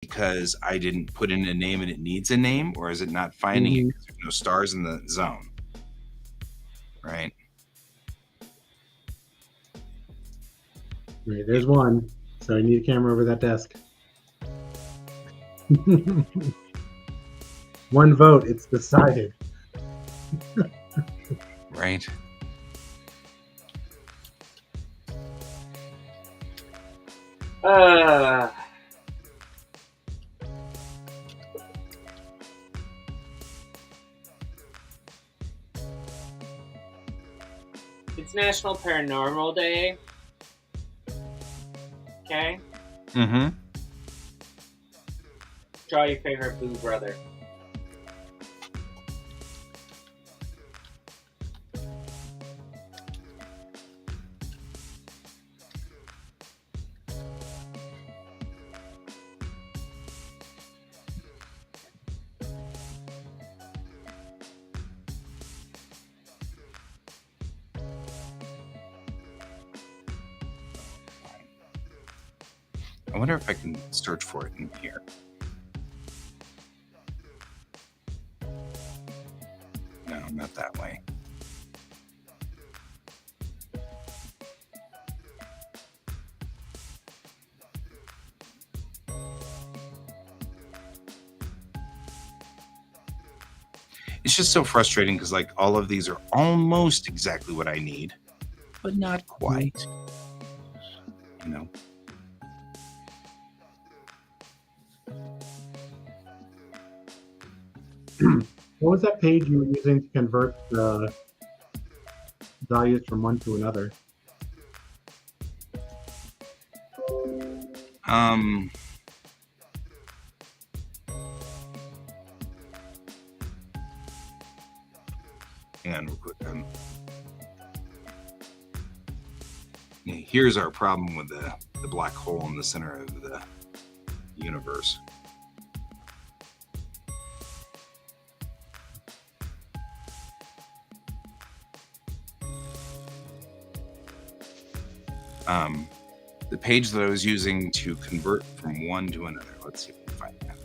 because I didn't put in a name and it needs a name, or is it not finding it because there's no stars in the zone? Right. Right, there's one. So I need a camera over that desk. One vote, it's decided. Right. It's National Paranormal Day. Okay? Mm-hmm. Draw your favorite Boo brother. I wonder if I can search for it in here. No, not that way. It's just so frustrating because like all of these are almost exactly what I need, but not quite. You know. What was that page you were using to convert the values from one to another? Hang on real quick. Here's our problem with the black hole in the center of the universe. The page that I was using to convert from one to another. Let's see if we can find that.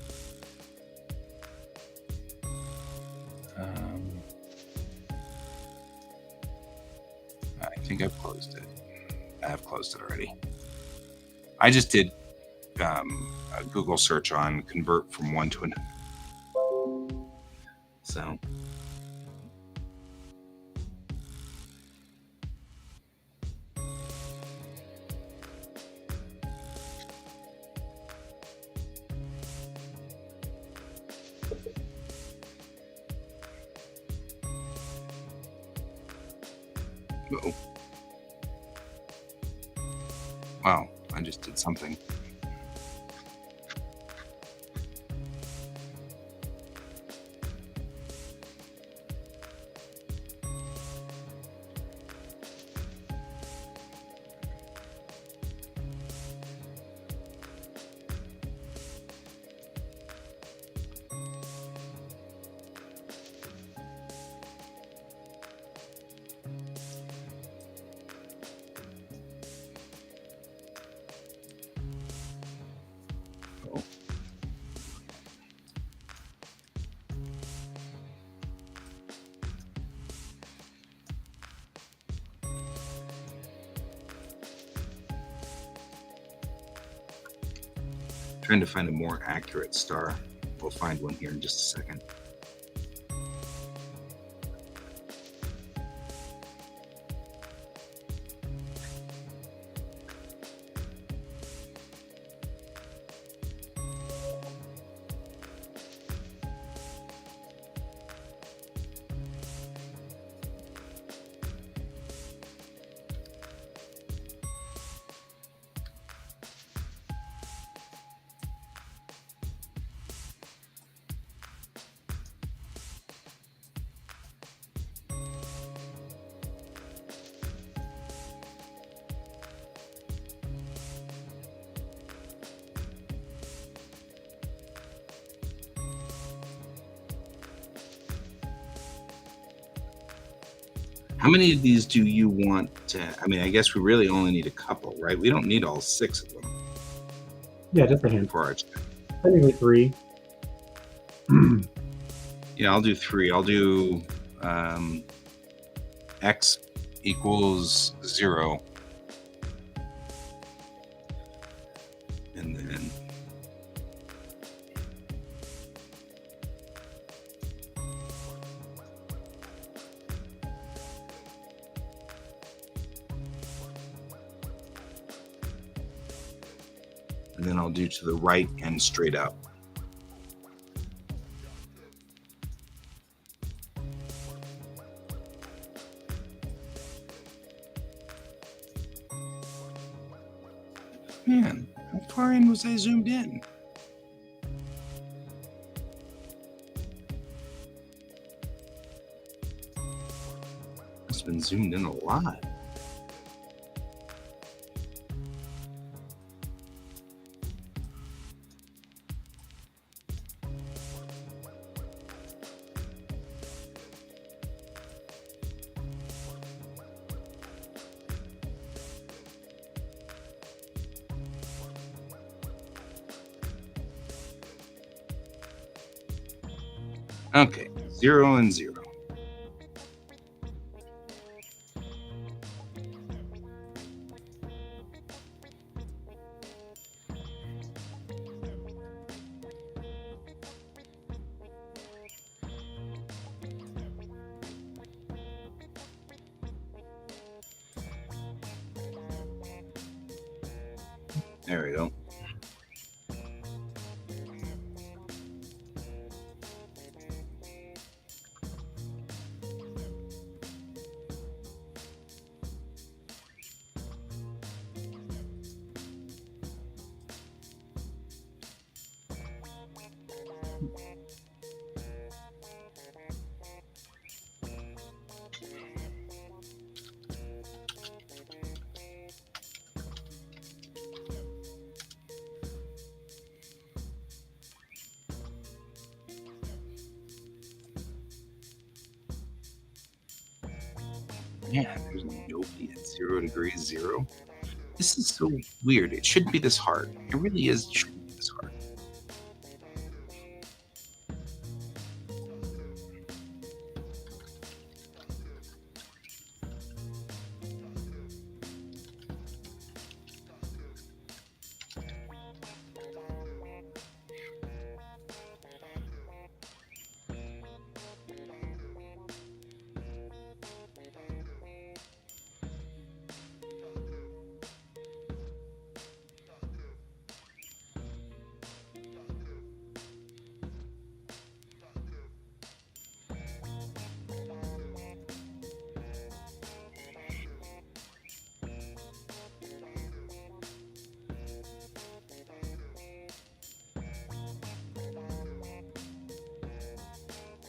I think I've closed it. I have closed it already. I just did a Google search on convert from one to another. So. Uh-oh. Wow, I just did something. Trying to find a more accurate star. We'll find one here in just a second. How many of these do you want to? I mean, I guess we really only need a couple, right? We don't need all 6 of them. Yeah, just a handful. For our check. Technically 3. Yeah, I'll do 3. I'll do x equals 0. And then I'll do to the right and straight up. Man, how far in was I zoomed in? Must have been zoomed in a lot. Okay, 0 and 0. There we go. Yeah, there's nobody at 0 degrees 0. This is so weird. It shouldn't be this hard. It really is. It shouldn't be this hard.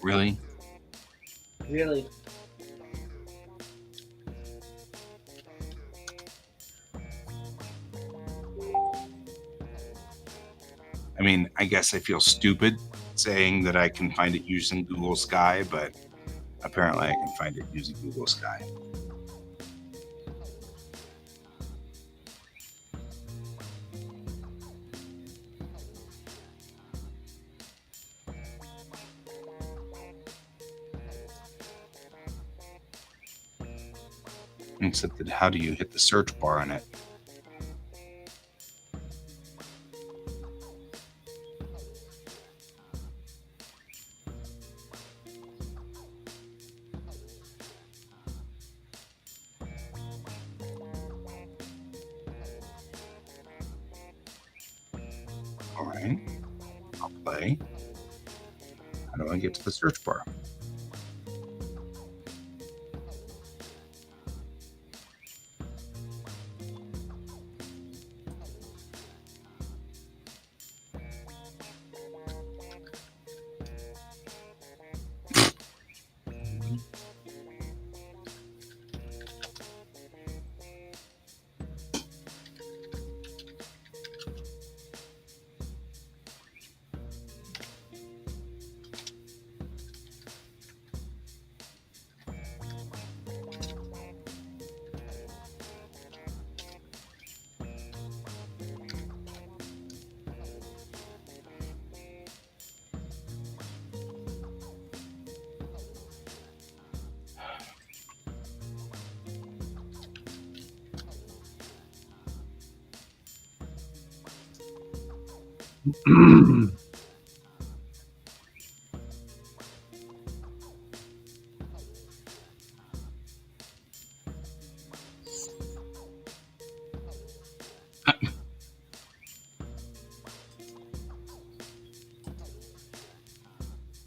Really? Really? I mean, I guess I feel stupid saying that I can find it using Google Sky, but apparently I can find it using Google Sky. Except that how do you hit the search bar on it? All right, I'll play. How do I get to the search bar?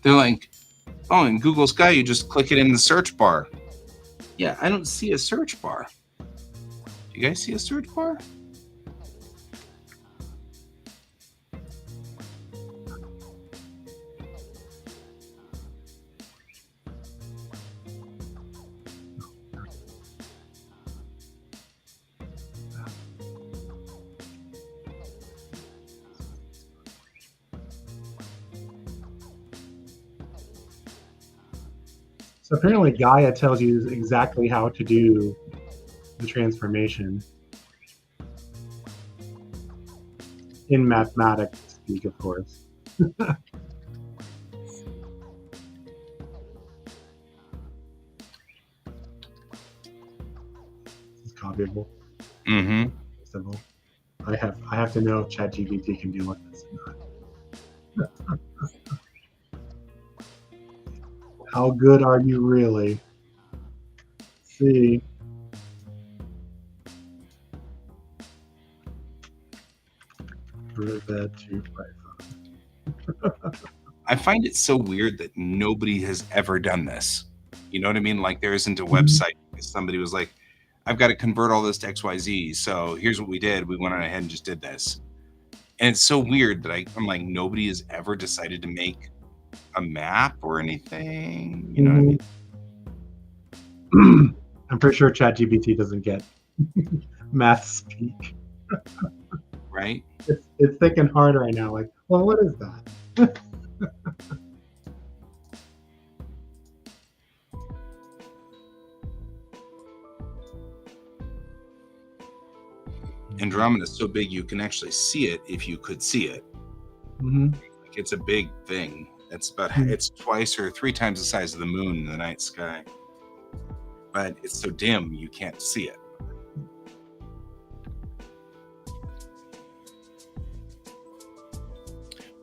They're like, oh, in Google Sky, you just click it in the search bar. Yeah, I don't see a search bar. Do you guys see a search bar? So apparently Gaia tells you exactly how to do the transformation. In mathematics speak, of course. It's copyable. Mm-hmm. Simple. I have to know if ChatGPT can deal with this or not. How good are you really? Let's see. That 255. I find it so weird that nobody has ever done this. You know what I mean? Like there isn't a website. Somebody was like, I've got to convert all this to XYZ. So here's what we did. We went on ahead and just did this. And it's so weird that I'm like, nobody has ever decided to make a map or anything. You know what I mean? I'm pretty sure ChatGPT doesn't get math speak. Right? It's thinking hard right now. Like, well, what is that? Andromeda is so big you can actually see it if you could see it. Mm-hmm. Like it's a big thing. It's about it's twice or three times the size of the moon in the night sky. But it's so dim you can't see it.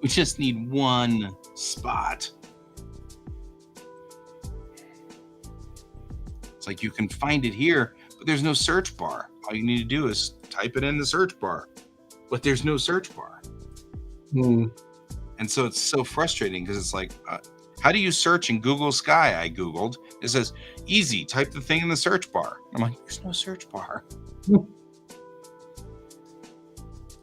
We just need one spot. It's like you can find it here, but there's no search bar. All you need to do is type it in the search bar, but there's no search bar. And so it's so frustrating because it's like, how do you search in Google Sky? I Googled. It says, easy, type the thing in the search bar. I'm like, there's no search bar.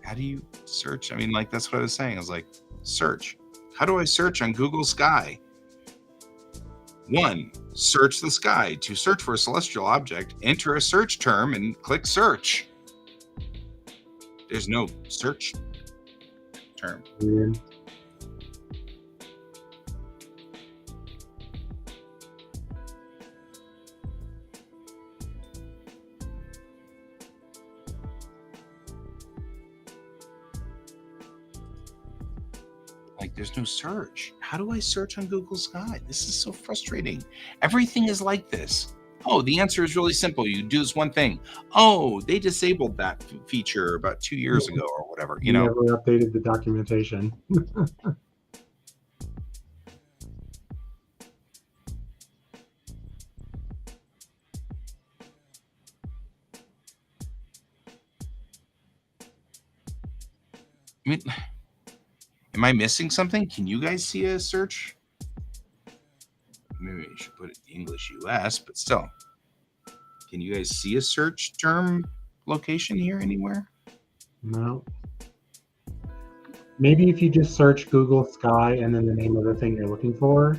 How do you search? I mean, like, that's what I was saying. I was like, search. How do I search on Google Sky? 1, search the sky. To search for a celestial object, enter a search term and click search. There's no search term. Weird. Like, there's no search. How do I search on Google Sky? This is so frustrating. Everything is like this. Oh, the answer is really simple. You do this one thing. Oh, they disabled that feature about 2 years ago or whatever. You know, Never updated the documentation. I mean, am I missing something? Can you guys see a search? Maybe I should put it English US, but still. Can you guys see a search term location here anywhere? No. Maybe if you just search Google Sky and then the name of the thing you're looking for.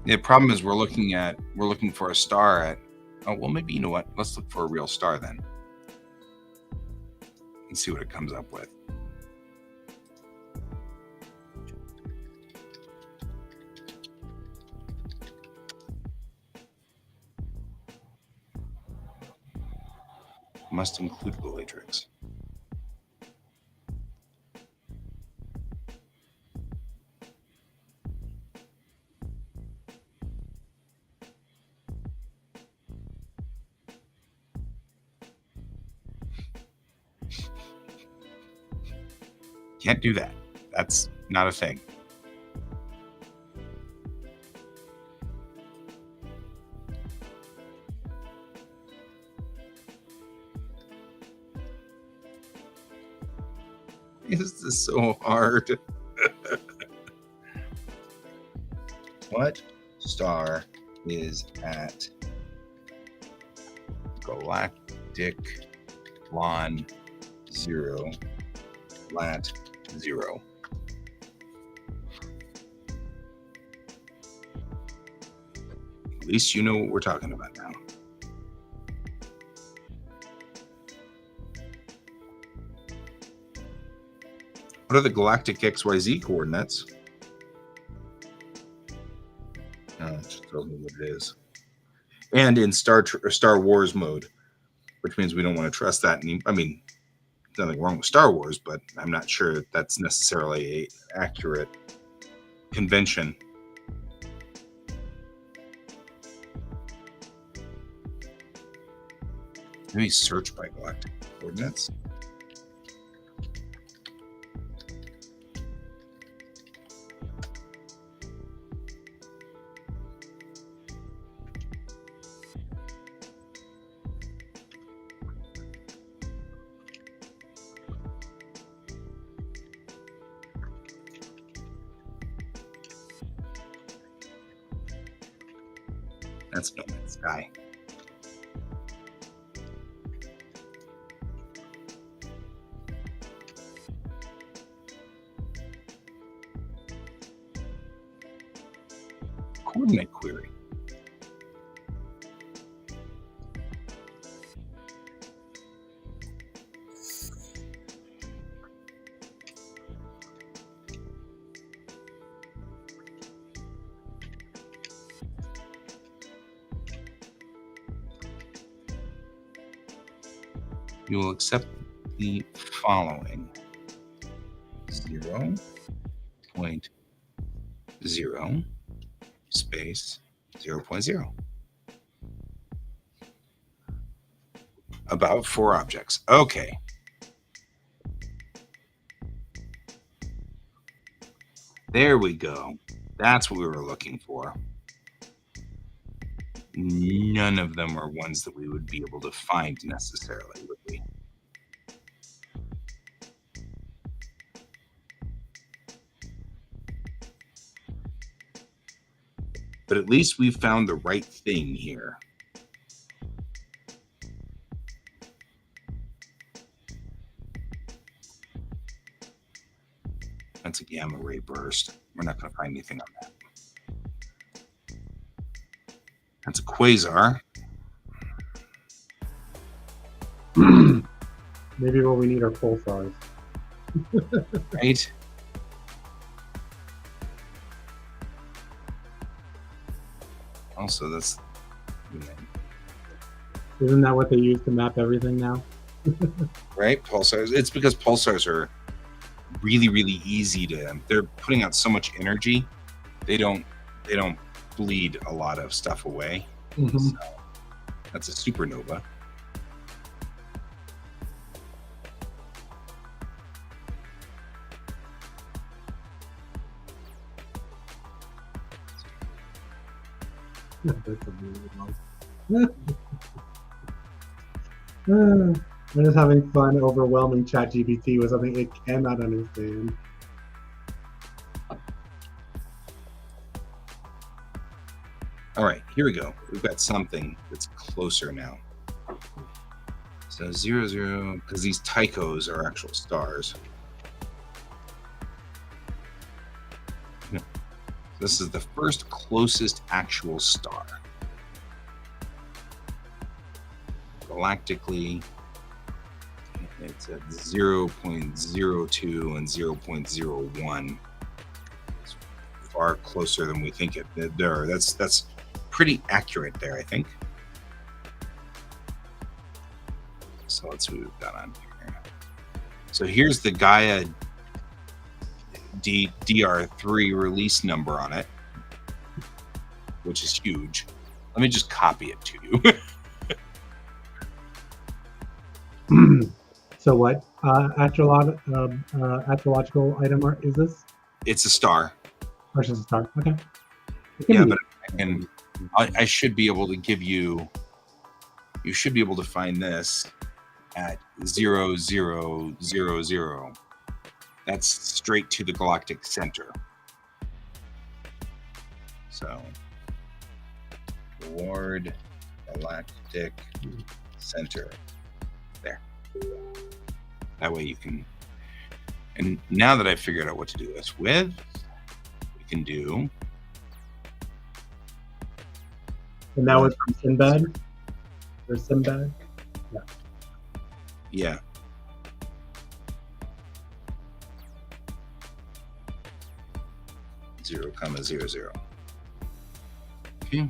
The problem is we're looking for a star at, oh, well, maybe, you know what? Let's look for a real star then. And see what it comes up with. Must include Bellatrix. Can't do that. That's not a thing. This is so hard. What star is at galactic lon 0 lat 0? At least you know what we're talking about now. What are the galactic XYZ coordinates? It just tells me what it is. And in Star Wars mode, which means we don't want to trust that. I mean, nothing wrong with Star Wars, but I'm not sure that's necessarily a accurate convention. Maybe search by galactic coordinates. That's No Man's Sky. Coordinate query. You will accept the following: 0.0 space 0.0. About 4 objects. Okay. There we go. That's what we were looking for. None of them are ones that we would be able to find necessarily, would we? But at least we found the right thing here. That's a gamma ray burst. We're not going to find anything on that. That's a quasar. Maybe what we need are pulsars. Right? Also, that's... Isn't that what they use to map everything now? Right? Pulsars. It's because pulsars are really, really easy to... They're putting out so much energy. They don't bleed a lot of stuff away. Mm-hmm. So that's a supernova. That's a weird one. I'm just having fun overwhelming ChatGPT with something it cannot understand. All right, here we go. We've got something that's closer now. So 0, 0, because these Tychos are actual stars. This is the first closest actual star. Galactically, it's at 0.02 and 0.01. It's far closer than we think it. That's pretty accurate there, I think. So let's see what we've got on here. So here's the Gaia DR3 release number on it, which is huge. Let me just copy it to you. So what astrological item is this? It's a star. Or just a star? Okay. It can Yeah, be- but I should be able to give you. You should be able to find this at 0000. That's straight to the galactic center. So, Ward Galactic Center. There. That way you can. And now that I've figured out what to do this with, we can do. And that was from Sinbad? Or Sinbad? Yeah. Zero comma 00. Okay.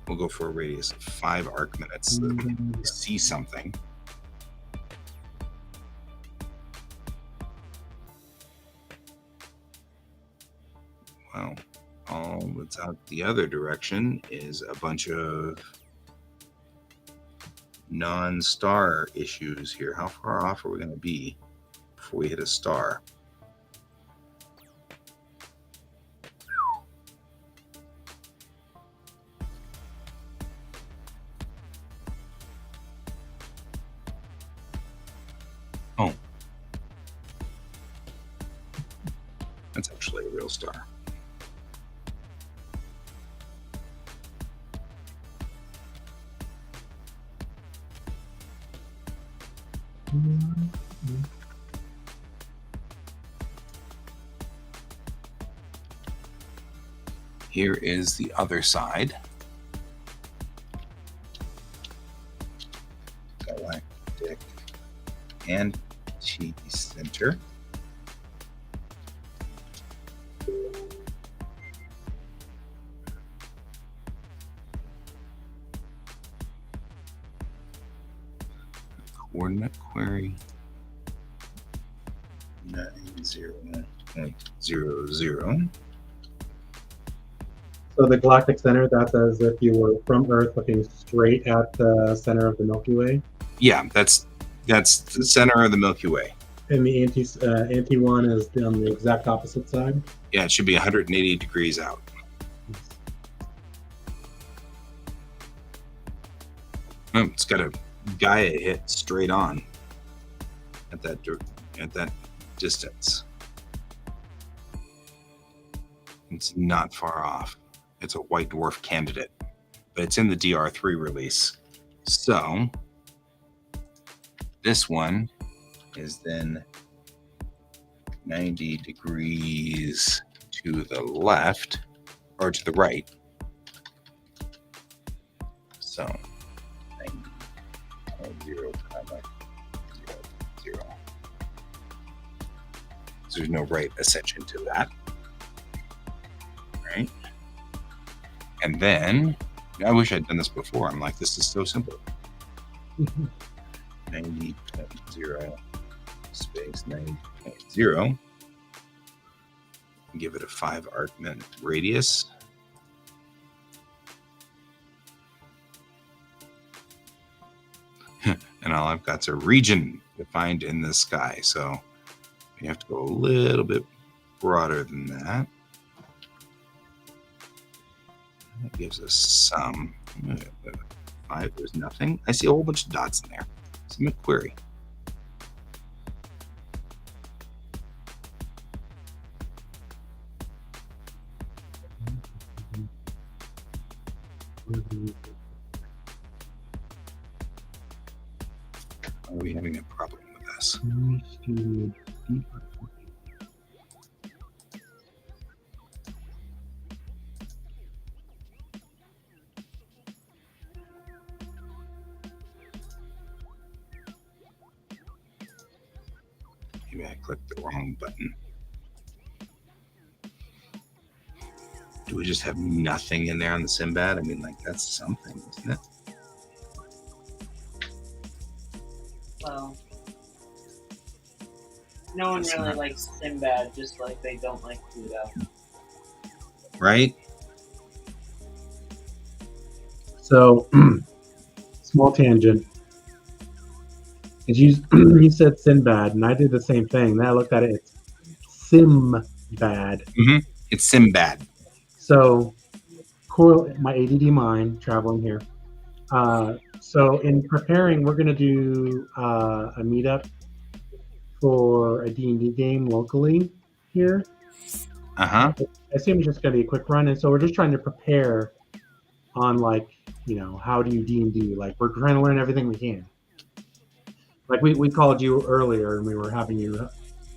We'll go for a radius of 5 arc minutes so that we can see something. Well, all that's out the other direction is a bunch of non-star issues here. How far off are we going to be before we hit a star? Oh, that's actually a real star. Here is the other side. Galactic anti-center. Coordinate query 90.00. So the galactic center, that's as if you were from Earth looking straight at the center of the Milky Way. Yeah, that's the center of the Milky Way. And the anti one is on the exact opposite side. Yeah, it should be 180 degrees out. Oh, it's got a Gaia hit straight on at that distance. It's not far off. It's a white dwarf candidate, but it's in the DR3 release. So this one is then 90 degrees to the left or to the right. So 90.0, 0. So there's no right ascension to that. Right? And then I wish I'd done this before. I'm like, this is so simple. 90.0 space 90.0. Give it a 5 arc minute radius. And all I've got is a region defined in the sky. So you have to go a little bit broader than that. That gives us some. 5, there's nothing. I see a whole bunch of dots in there. Submit query. Are we having a problem with this? Maybe I clicked the wrong button. Do we just have nothing in there on the Sinbad? I mean, like, that's something, isn't it? Well, no one It's really not. likes Sinbad, just like they don't like Pluto. Right? So, small tangent. And you said Sinbad, and I did the same thing. Then I looked at it, it's Simbad. It's Simbad. So, my ADD mind traveling here. So, in preparing, we're going to do a meetup for a D&D game locally here. Uh-huh. I assume it's just going to be a quick run, and so we're just trying to prepare on, like, how do you D&D? Like, we're trying to learn everything we can. Like, we called you earlier, and we were having you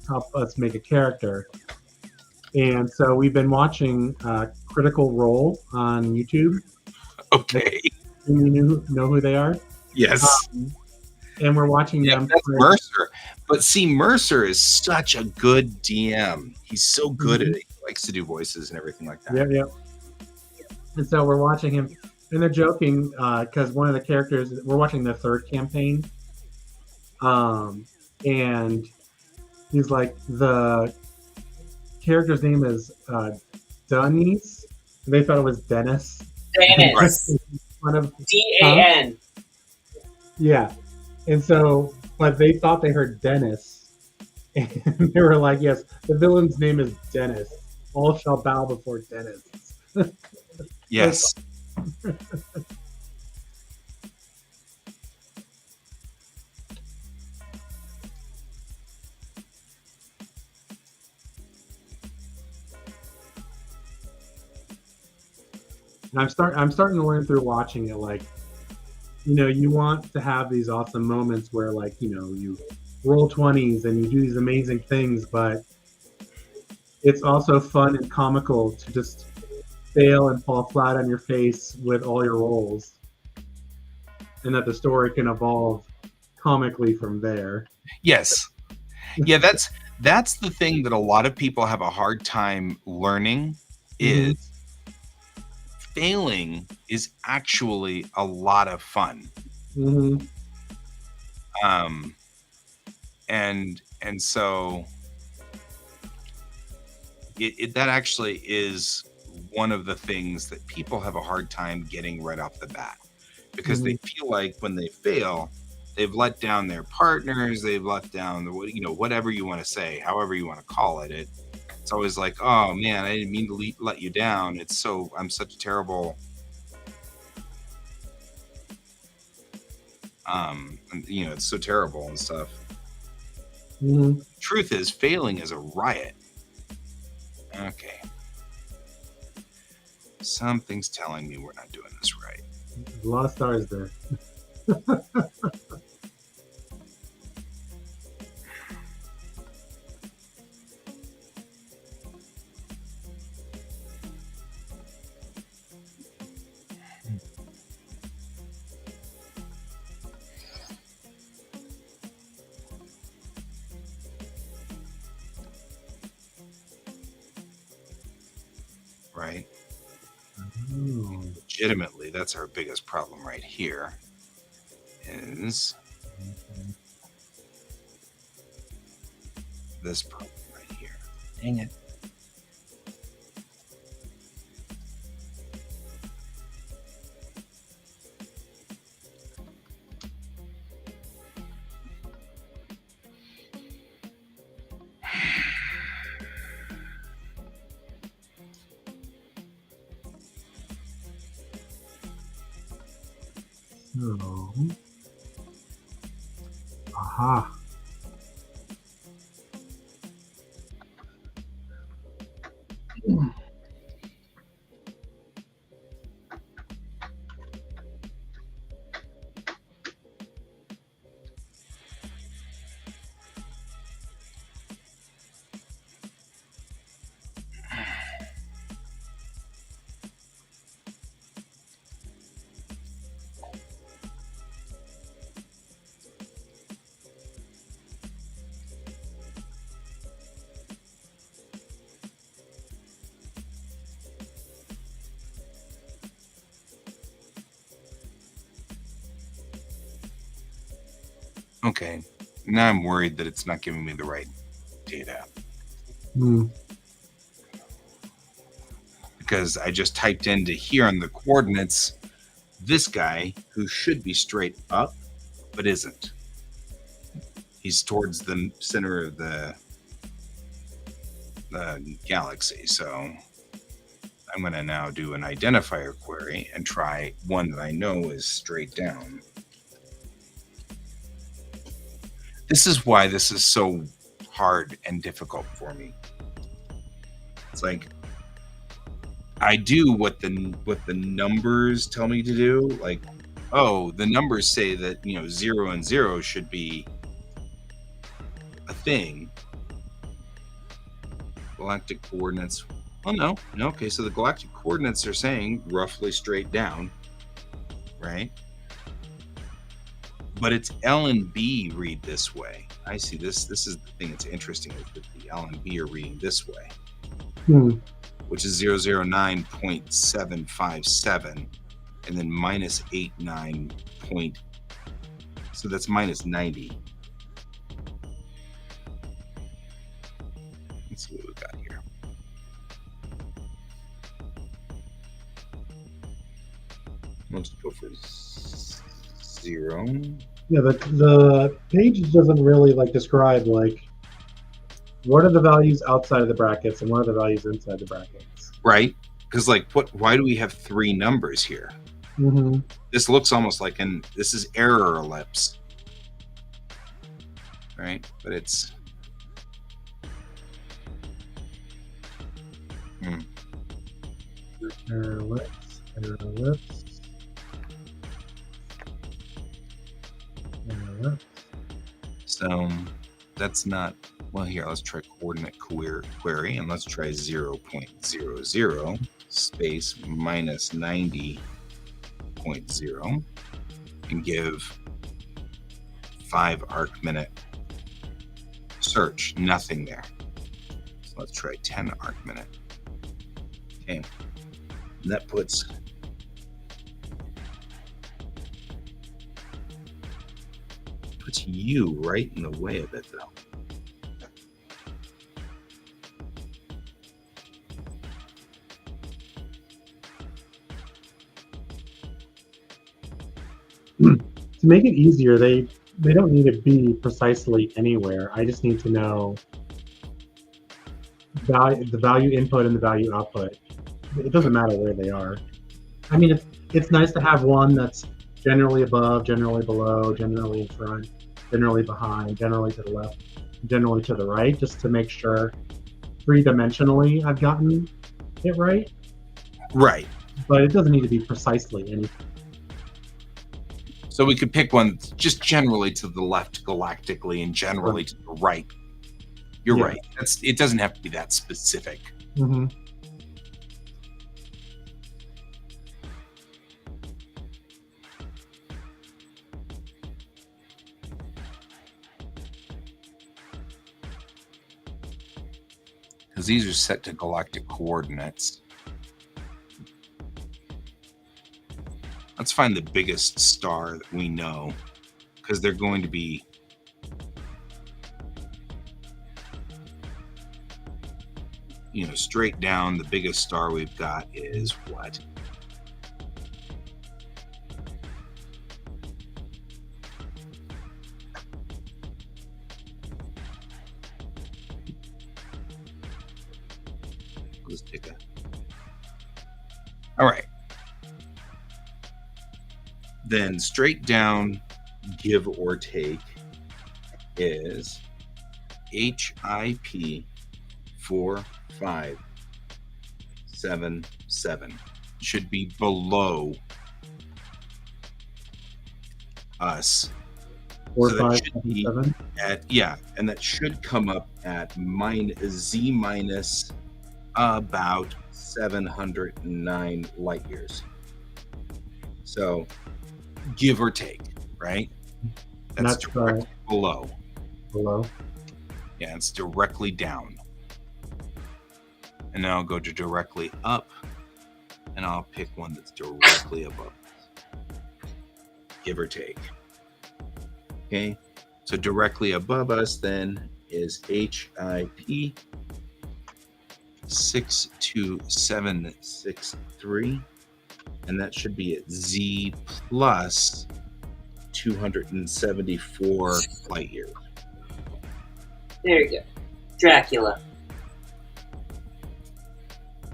help us make a character. And so we've been watching Critical Role on YouTube. Okay. You know who they are? Yes. And we're watching them. That's Mercer. But see, Mercer is such a good DM. He's so good at it. He likes to do voices and everything like that. Yeah. And so we're watching him, and they're joking because one of the characters, we're watching the third campaign, and he's like, the character's name is Dennis. They thought it was Dennis. Dennis. D-A-N. Yeah. And so, but they thought they heard Dennis. And they were like, yes, the villain's name is Dennis. All shall bow before Dennis. Yes. And I'm starting to learn through watching it, like, you want to have these awesome moments where, like, you roll 20s and you do these amazing things, but it's also fun and comical to just fail and fall flat on your face with all your rolls, and that the story can evolve comically from there. Yes. Yeah, that's the thing that a lot of people have a hard time learning is failing is actually a lot of fun. And so that actually is one of the things that people have a hard time getting right off the bat, because they feel like when they fail, they've let down their partners, they've let down whatever you want to say, however you want to call it. It's always like, oh man, I didn't mean to let you down. I'm such a terrible, it's so terrible and stuff. Truth is, failing is a riot. Okay. Something's telling me we're not doing this right. There's a lot of stars there. Right? Legitimately, that's our biggest problem right here. Is this problem right here? Dang it. Aha. Okay, now I'm worried that it's not giving me the right data. Because I just typed into here on the coordinates this guy who should be straight up, but isn't. He's towards the center of the galaxy. So I'm going to now do an identifier query and try one that I know is straight down. This is why this is so hard and difficult for me. It's like I do what the numbers tell me to do. Like, oh, the numbers say that 0 and 0 should be a thing. Galactic coordinates. Oh no. Okay, so the galactic coordinates are saying roughly straight down, right? But it's L and B read this way. I see this. This is the thing that's interesting is that the L and B are reading this way, which is 009.757, and then minus 89 point. So that's minus 90. Let's see what we got here. Let's go for 0. Yeah, the page doesn't really describe what are the values outside of the brackets and what are the values inside the brackets. Right? Because why do we have 3 numbers here? Mm-hmm. This looks almost like this is error ellipse, right? But it's error ellipse, error ellipse, error ellipse. So that's not, well, here, let's try coordinate query, and let's try 0.00 space minus 90.0 and give 5 arc minute search. Nothing there. So let's try 10 arc minute. Okay. And that puts you right in the way of it, though. To make it easier, they don't need to be precisely anywhere. I just need to know the value input and the value output. It doesn't matter where they are. I mean, it's nice to have one that's generally above, generally below, generally in front, generally behind, generally to the left, generally to the right, just to make sure 3-dimensionally I've gotten it right. Right. But it doesn't need to be precisely anything. So we could pick one just generally to the left galactically and generally to the right. You're right. It doesn't have to be that specific. Mm-hmm. Because these are set to galactic coordinates. Let's find the biggest star that we know, because they're going to be straight down. The biggest star we've got is what? Let's take a. All right. Then straight down, give or take, is HIP 4577. Should be below us. 4577. And that should come up at Z minus about 709 light years. So give or take, right? That's directly below. Below. Yeah, it's directly down. And now I'll go to directly up, and I'll pick one that's directly above. Give or take. Okay, so directly above us then is HIP 62763, and that should be at Z plus 274 light years. There you go. Dracula.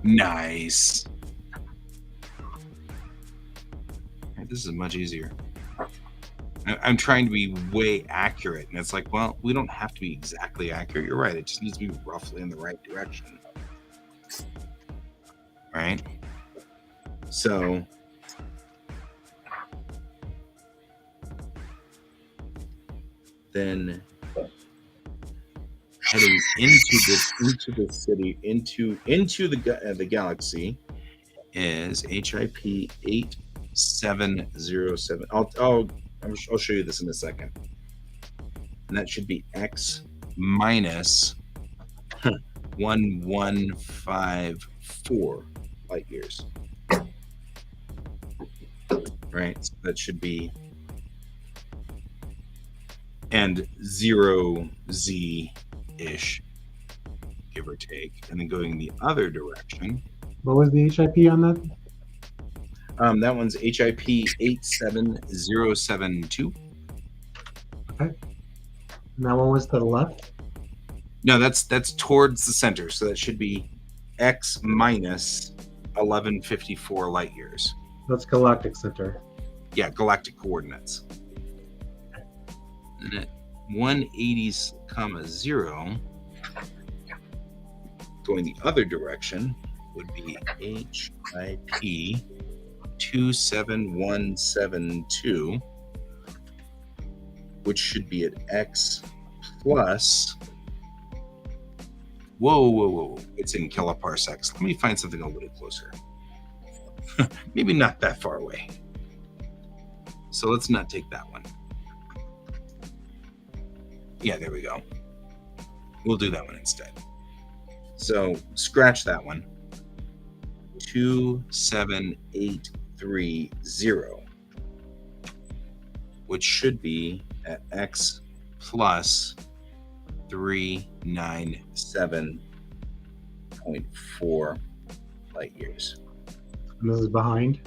Nice. This is much easier. I'm trying to be way accurate, and it's like, well, we don't have to be exactly accurate. You're right. It just needs to be roughly in the right direction. Right? So then heading into the city, into the galaxy is HIP 8707. I'll show you this in a second. And that should be X minus 1154 light years. Right? So that should be, and 0Z-ish, give or take. And then going the other direction. What was the HIP on that? That one's HIP 87072. Okay. And that one was to the left? No, that's towards the center. So that should be X minus 1154 light years. That's galactic center. Yeah, galactic coordinates. And at 180, 0, going the other direction would be HIP 27172, which should be at X plus. Whoa. It's in kiloparsecs. Let me find something a little closer. Maybe not that far away. So let's not take that one. Yeah, there we go. We'll do that one instead. So scratch that one. 27830, which should be at X plus 397.4 light years. And this is behind?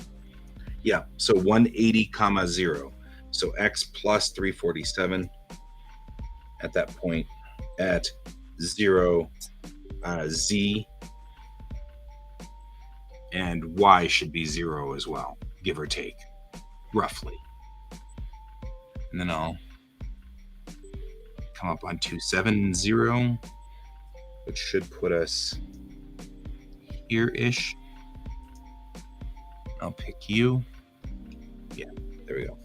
Yeah, so 180, 0. So X plus 347 at that point at 0, Z, and Y should be 0 as well, give or take, roughly. And then I'll come up on 270, which should put us here-ish. I'll pick you. Yeah, there we go.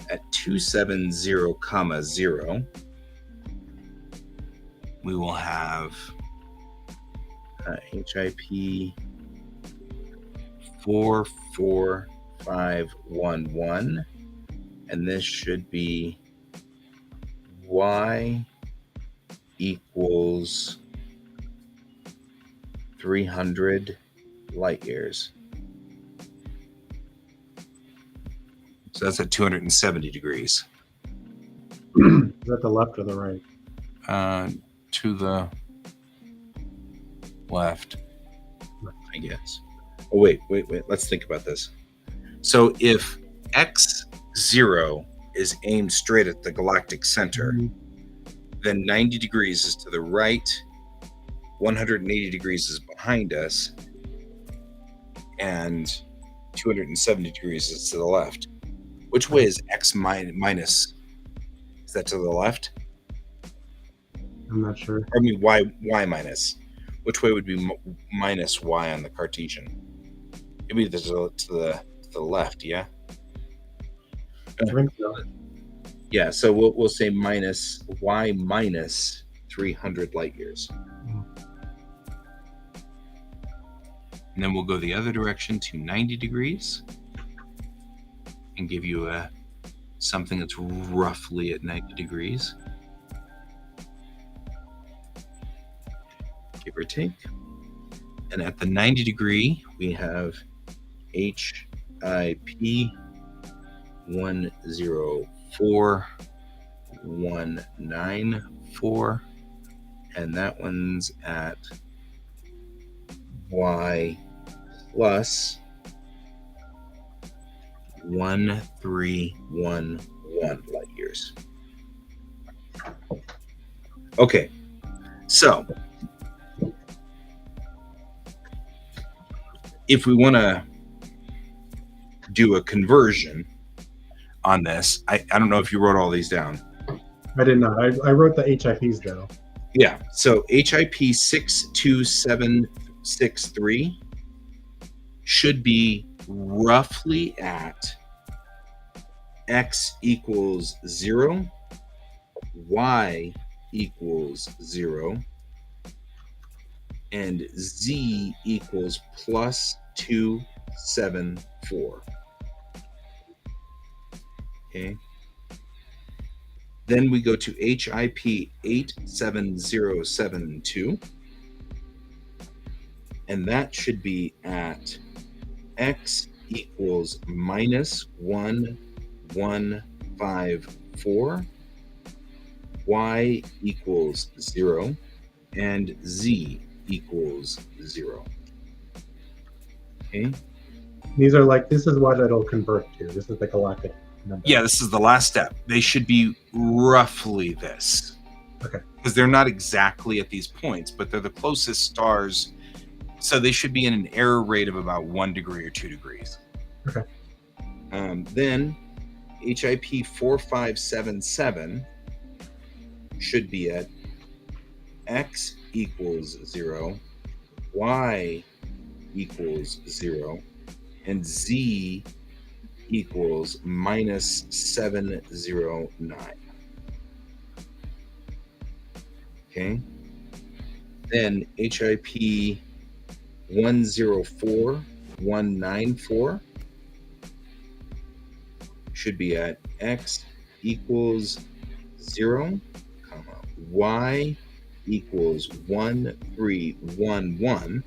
At 270, 0, we will have HIP 44511, and this should be Y equals 300 light years. So that's at 270 degrees. Is that the left or the right? To the left, I guess. Oh, wait. Let's think about this. So if X0 is aimed straight at the galactic center, then 90 degrees is to the right, 180 degrees is behind us, and 270 degrees is to the left. Which way is X minus? Is that to the left? I'm not sure. I mean, Y minus. Which way would be minus Y on the Cartesian? It'd be to the left, yeah? I think so. Yeah, so we'll say minus Y minus 300 light years. And then we'll go the other direction to 90 degrees and give you something that's roughly at 90 degrees. Give or take. And at the 90 degree, we have HIP 104194, and that one's at Y plus 1311 light years. Okay, So, if we want to do a conversion on this, I don't know if you wrote all these down. I did not. I wrote the HIPs though. Yeah. So HIP 62763 should be roughly at X equals 0, Y equals 0, and Z equals plus 274. Okay. Then we go to HIP 87072, and that should be at X equals minus 1154, Y equals 0, and Z equals 0. Okay. These are like, this is what it'll convert to. This is the galactic number. Yeah, this is the last step. They should be roughly this. Okay. Because they're not exactly at these points, but they're the closest stars. So they should be in an error rate of about 1 degree or 2 degrees. Okay. Then HIP 4577 should be at X equals 0, Y equals 0, and Z equals minus 709. Okay. Then HIP 104194 should be at X equals 0, comma, Y equals 1311,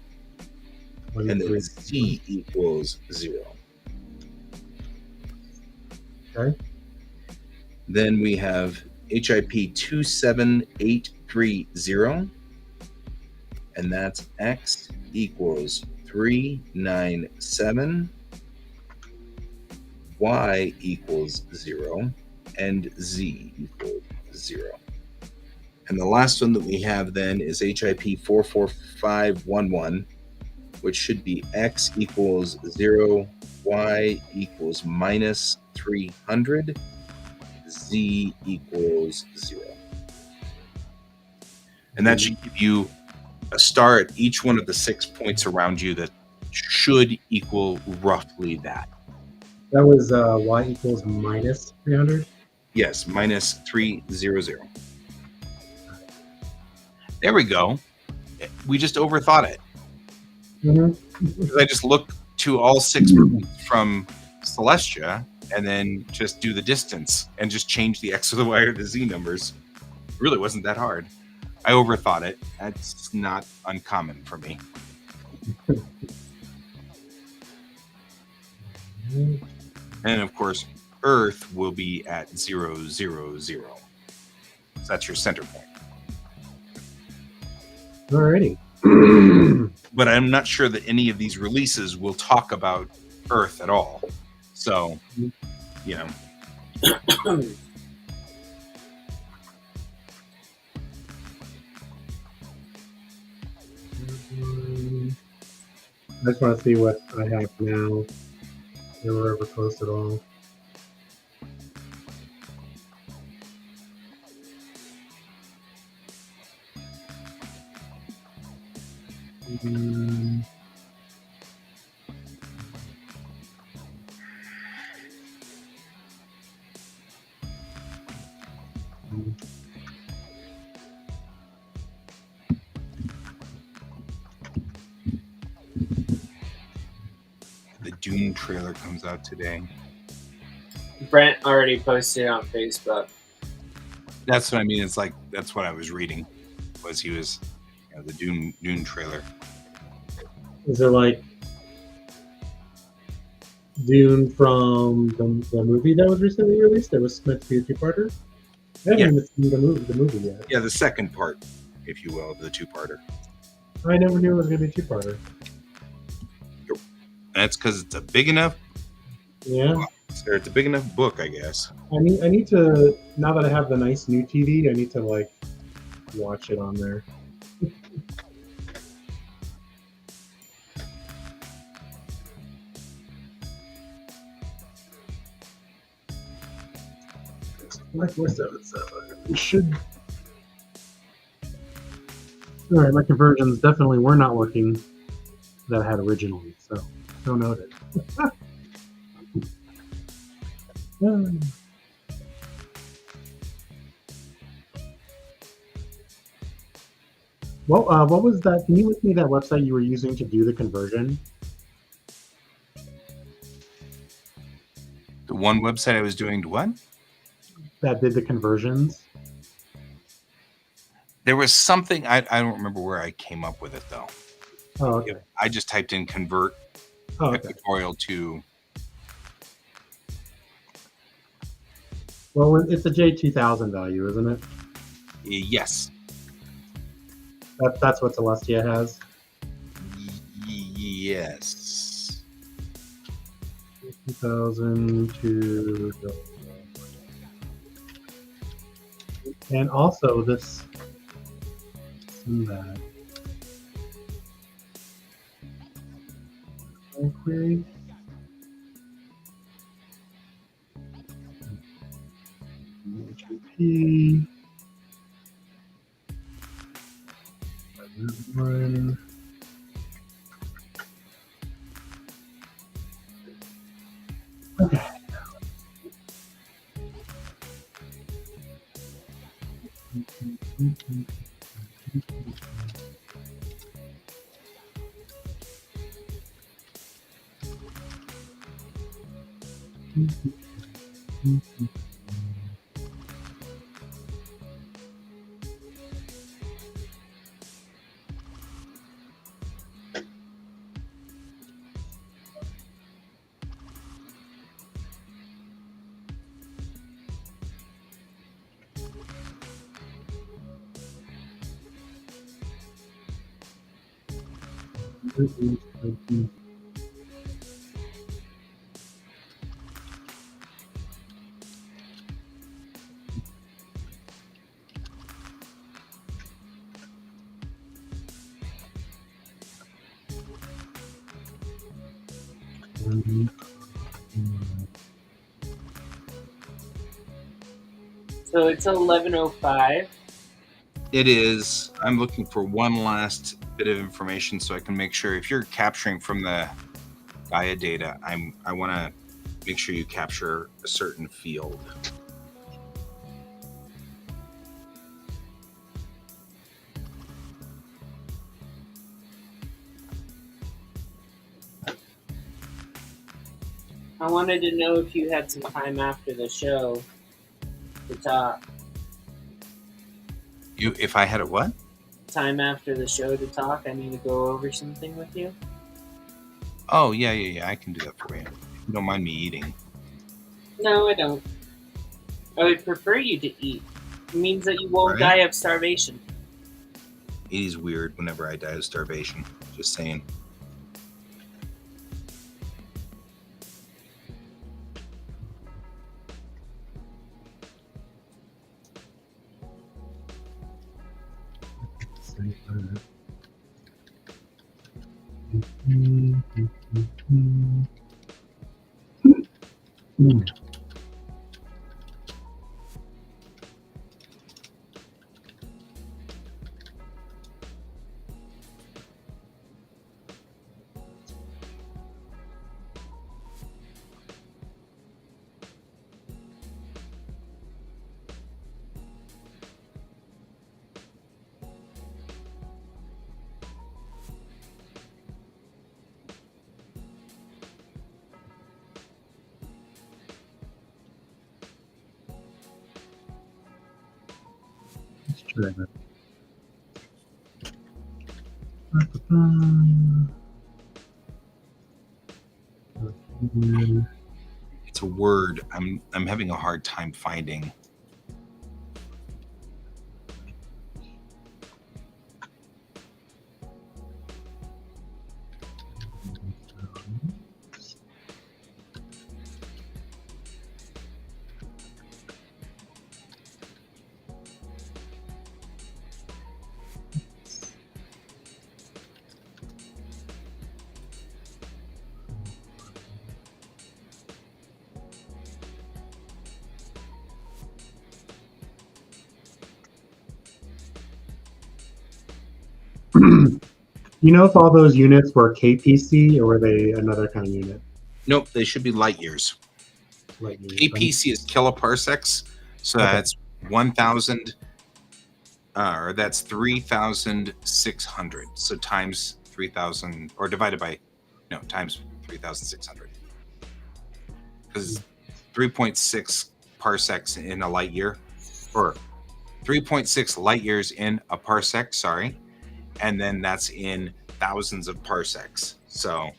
and then Z equals 0. Okay. Then we have HIP 27830, and that's X equals 397, Y equals 0, and Z equals 0. And the last one that we have then is HIP 44511, which should be X equals 0, Y equals minus 300, Z equals 0. And that should give you a star at each one of the 6 points around you that should equal roughly that. That was Y equals minus 300? Yes, minus 300. There we go. We just overthought it. Mm-hmm. I just look to all 6 points from Celestia and then just do the distance and just change the X or the Y or the Z numbers. It really wasn't that hard. I overthought it. That's not uncommon for me. And of course, Earth will be at 0, 0, 0. So that's your center point. Alrighty. But I'm not sure that any of these releases will talk about Earth at all. So, you know. I just want to see what I have now. If we're ever close at all. The Dune trailer comes out today. Brent already posted it on Facebook. That's what I mean. It's like, that's what I was reading. Was he was, you know, the Dune trailer. Is it like Dune from the movie that was recently released? That was meant to be a two-parter? I haven't even seen the movie yet. Yeah, the second part, if you will, of the two-parter. I never knew it was going to be a two-parter. That's because it's a big enough. Yeah. It's a big enough book, I guess. I need to, now that I have the nice new TV, I need to like watch it on there. My 477. It should. All right, my conversions definitely were not working that I had originally, so noted. What was that? Can you link me that website you were using to do the conversion? The one website I was doing to what? That did the conversions? There was something I don't remember where I came up with it though. Oh, okay. I just typed in convert Okay. equatorial to. Well, it's a J2000 value, isn't it? Yes. That's what Celestia has. Yes. 2000 to. And also this. That. Query. HTTP. One. Okay. So it's 11:05. It is. I'm looking for one last bit of information so I can make sure if you're capturing from the Gaia data, I want to make sure you capture a certain field. I wanted to know if you had some time after the show to talk. If I had a what? Time after the show to talk. I need to go over something with you. Oh yeah. I can do that for you. You don't mind me eating. No, I don't. I would prefer you to eat. It means that you won't Right? die of starvation. It is weird whenever I die of starvation. Just saying. Let's try that. It's a word I'm having a hard time finding. You know if all those units were KPC or were they another kind of unit? Nope, they should be light years. Light years. KPC is kiloparsecs, so Okay. that's 1,000, or that's 3,600. So times 3,000, or divided by, no, times 3,600. Because 3.6 parsecs in a light year, or 3.6 light years in a parsec, sorry, and then that's in thousands of parsecs. So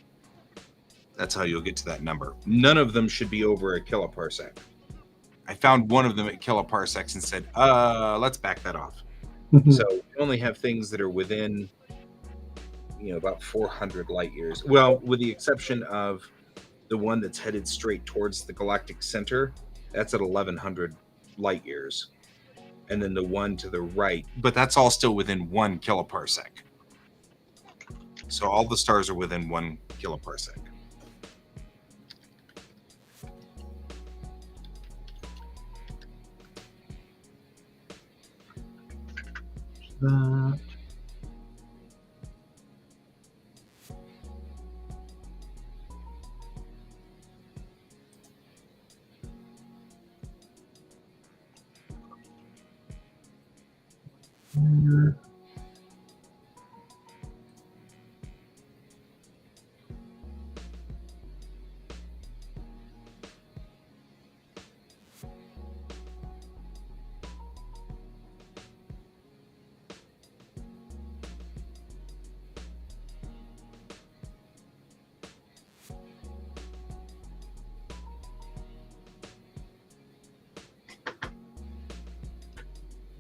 that's how you'll get to that number. None of them should be over a kiloparsec. I found one of them at kiloparsecs and said, let's back that off. So we only have things that are within, about 400 light years. Well, with the exception of the one that's headed straight towards the galactic center, that's at 1,100 light years. And then the one to the right, but that's all still within 1 kiloparsec. So all the stars are within 1 kiloparsec. That. Here.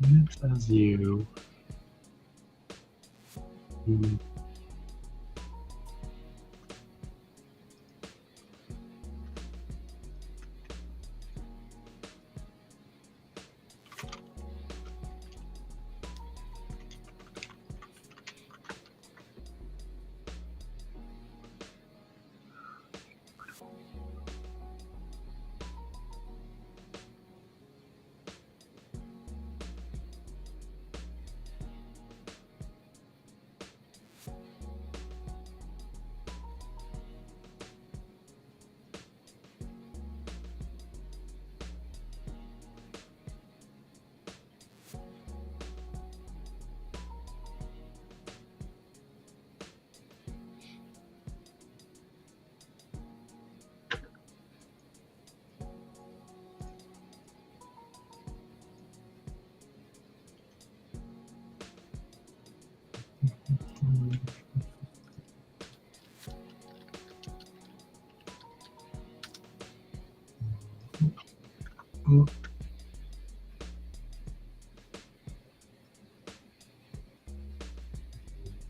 Units as you.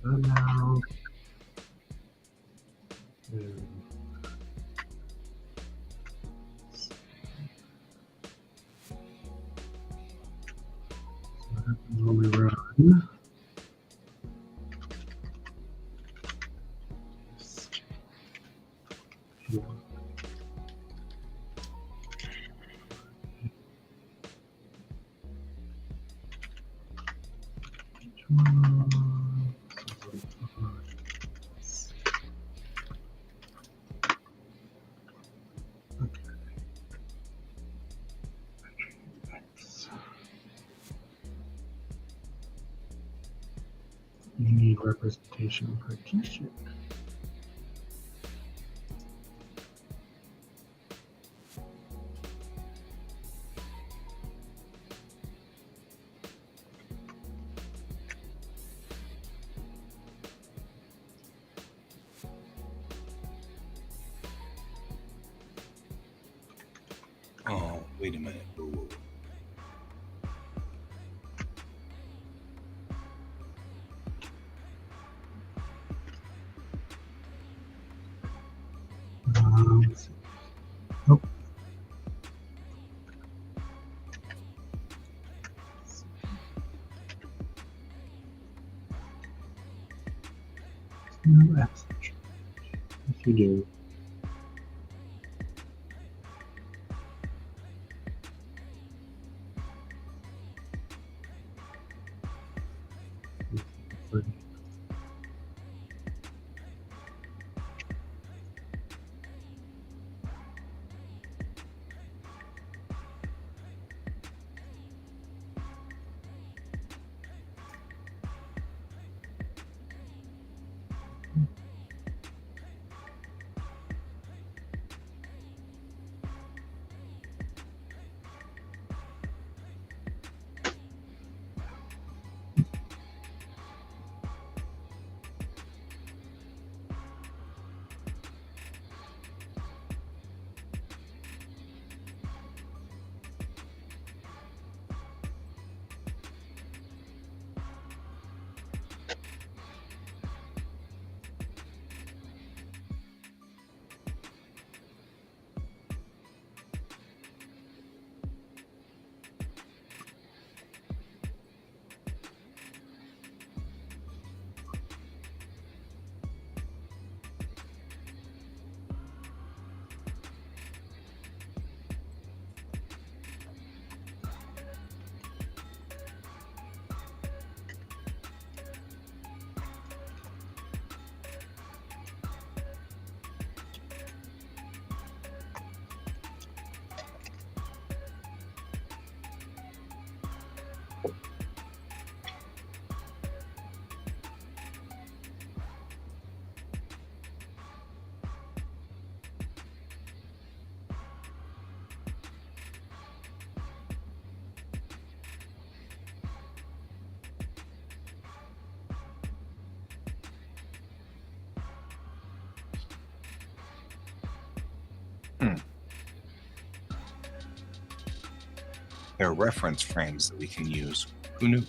Now. When we run. You need representation partition. Oh, wait a minute. Ooh. Let's see. Oh. No abstract. If you do. There are reference frames that we can use. Who knew?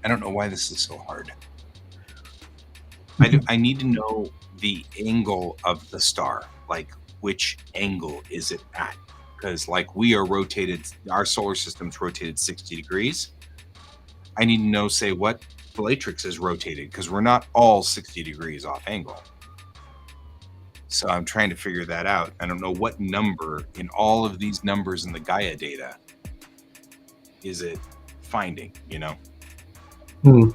I don't know why this is so hard. I need to know the angle of the star, like which angle is it at? Because like we are rotated, our solar system's rotated 60 degrees. I need to know, say, what Bellatrix is rotated, because we're not all 60 degrees off angle. So I'm trying to figure that out. I don't know what number in all of these numbers in the Gaia data is it finding, you know? Hmm.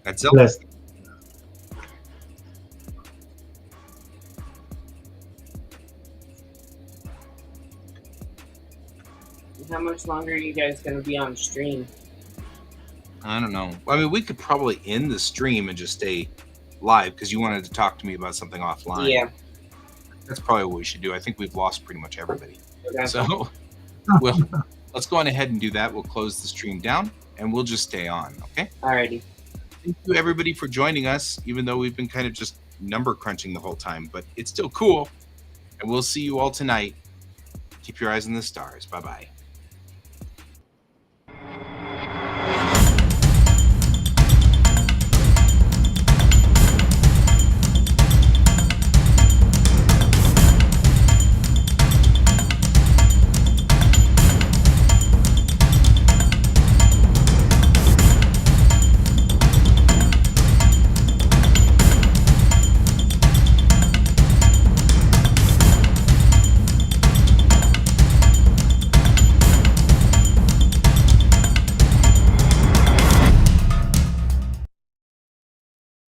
That's it. Yes. How much longer are you guys going to be on stream? I don't know. I mean, we could probably end the stream and just stay live because you wanted to talk to me about something offline. Yeah. That's probably what we should do. I think we've lost pretty much everybody. Okay. So, well, let's go on ahead and do that. We'll close the stream down and we'll just stay on. Okay. Alrighty. Thank you, everybody, for joining us, even though we've been kind of just number crunching the whole time, but it's still cool. And we'll see you all tonight. Keep your eyes on the stars. Bye bye.